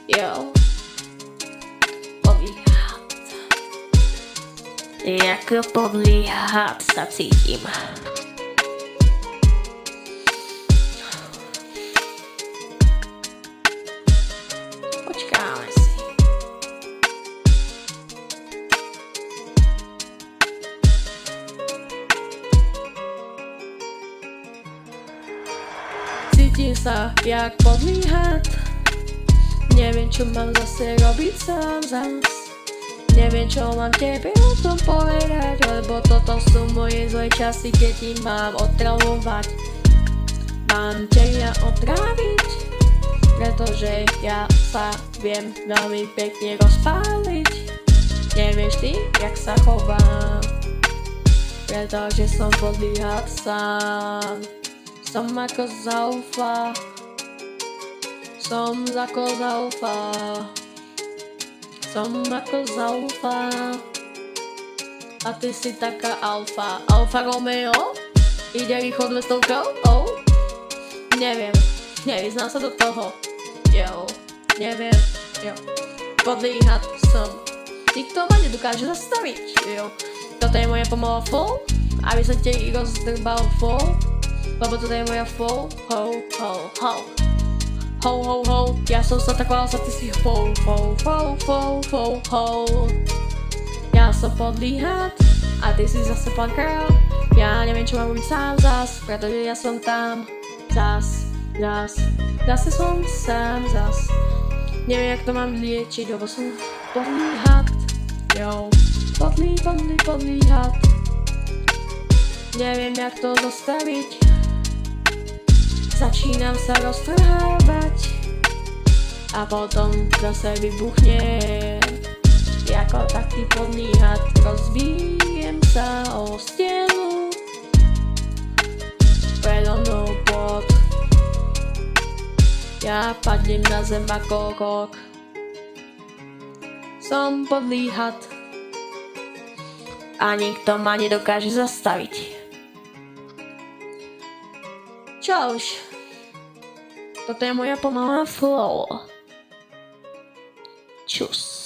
Jo, podlý had. Jako podlý had sa cítim. Počkáme si. Cítim sa jak podlý had. Neviem, čo mám zase robiť sám zas. Neviem, čo mám tebe o tom povedať, lebo toto sú moje zlé časy, keď ti mám otravovať. Mám ťa otráviť, pretože ja sa viem veľmi pekne rozpáliť. Nevieš ty, jak sa chovám, pretože som podlý had sám. Som ako zaufa. Som ako zaufa. A ty si taká alfa. Alfa Romeo? Ide rýchlo 200? Oh. Neviem, nevyznám sa do toho. Jo, neviem, jo. Podlý had som. Nikto ma nedokáže zastaviť, jo. Toto je moja pomalá fall, aby sa ti rozdrbal fall. Lebo toto je moja fall. Ho, ho, ho. Ho, ho, ho, ja som sa tak volal, ty si ho, ho, ho, ho, ho, ho. Ja som podlý had a ty si zase pán král. Ja neviem, čo mám robiť sám zas, pretože ja som tam zas. Zase som sám zas. Neviem, jak to mám liečiť, lebo som podlý had. Jo, podlý had. Neviem, jak to zastaviť. Začínam sa roztrhávať a potom zase vybuchnem. Jako taký podlý had rozbijem sa o stenu. Predo mnou pod. Ja padnem na zem ako kok. Som podlý had a nikto ma nedokáže zastaviť. Čauš, toto je moja pomalá flow. Čus.